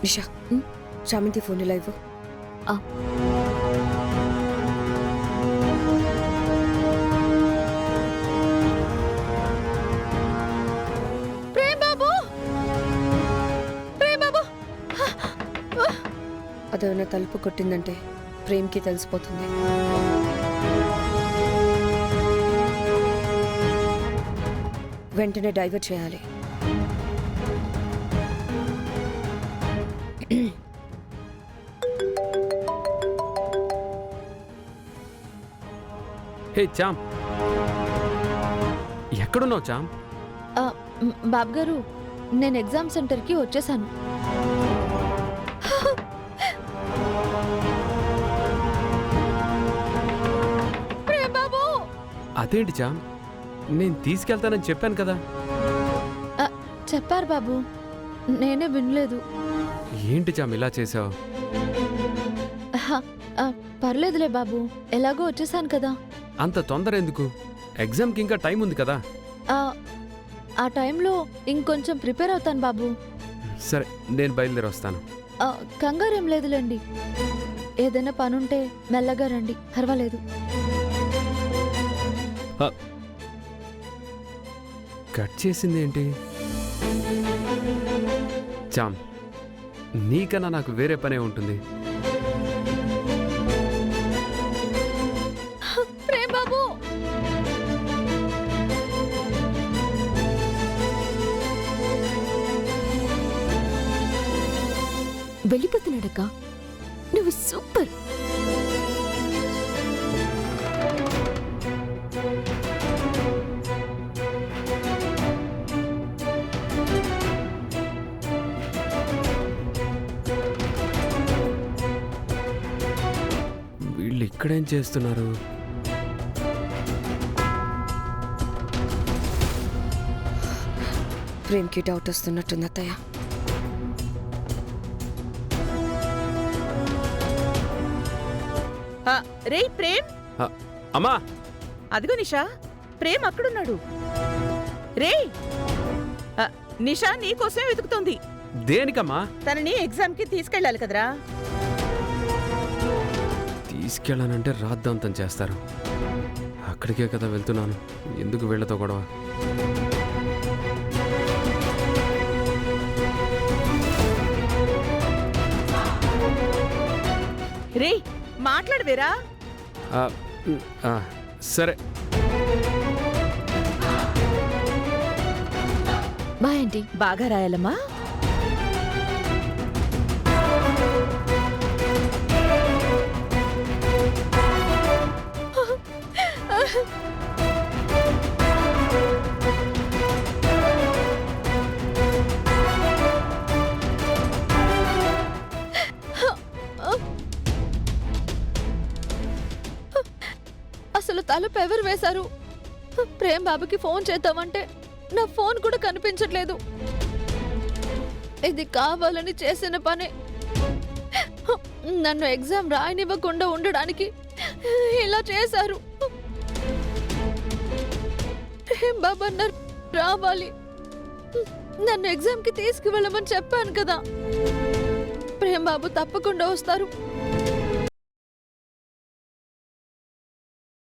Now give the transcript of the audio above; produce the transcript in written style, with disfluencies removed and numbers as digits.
నిషా చామంతి ఫోన్ ఇలా ఇవ్వు. అదేమైనా తలుపు కొట్టిందంటే ప్రేమ్కి తెలిసిపోతుంది. వెంటనే డైవర్ట్ చేయాలి. హే చామ్, ఎక్కడున్నావు చామ్? బాబు గారు, నేను ఎగ్జామ్ సెంటర్కి వచ్చేసాను. అదేంటి చామ్, నేను తీసుకెళ్తానని చెప్పాను కదా. చెప్పారు బాబు, నేనే వినలేదు. ఏంటి చామ్ ఇలా చేసావు? పర్లేదులే బాబు, ఎలాగో వచ్చేసాను కదా. అంత తొందర ఎందుకు? ఎగ్జామ్కి ఇంకా టైం ఉంది కదా. ఆ టైంలో ఇంకొంచెం ప్రిపేర్ అవుతాను బాబు. సరే, నేను బయలుదేరి వస్తాను. కంగారేం లేదులేండి. ఏదైనా పనుంటే మెల్లగా రండి, పర్వాలేదు. కట్ చేసింది ఏంటి? చామ్, నీకన్నా నాకు వేరే పనే ఉంటుంది. ప్రేమ్ బాబు, వెళ్ళిపోతున్నాడక్క. నువ్వు సూపర్. వీళ్ళు ఇక్కడేం చేస్తున్నారు? ప్రేమ్కి డౌట్ వస్తున్నట్టుంది అత్తయ్య. రే ప్రేమ్, అమ్మా, అదిగో నిషా, ప్రేమ్ అక్కడున్నాడు. రే, నిషా నీకోసమే వెతుకుతోంది. దేనికమ్మా? తనని ఎగ్జామ్ కి తీసుకెళ్ళాలి కదరా. తీసుకెళ్ళానంటే రాద్దాంతం చేస్తారు. అక్కడికే కదా వెళ్తున్నాను, ఎందుకు వీళ్ళతో గొడవ? రే, మాట్లాడవేరా. సరే. Bye aunty. బాగా రాయాలమ్మా. అసలు తలుపు ఎవరు వేశారు? ప్రేమ్ బాబుకి ఫోన్ చేద్దామంటే నా ఫోన్ కూడా కనిపించట్లేదు. ఇది కావాలని చేసిన పని. నన్ను ఎగ్జామ్ రాయనివ్వకుండా ఉండడానికి ఇలా చేశారు. ప్రేమ్ బాబు అన్నారు రావాలి, నన్ను ఎగ్జామ్కి తీసుకువెళ్ళమని చెప్పాను కదా. ప్రేమ్ బాబు తప్పకుండా వస్తారు.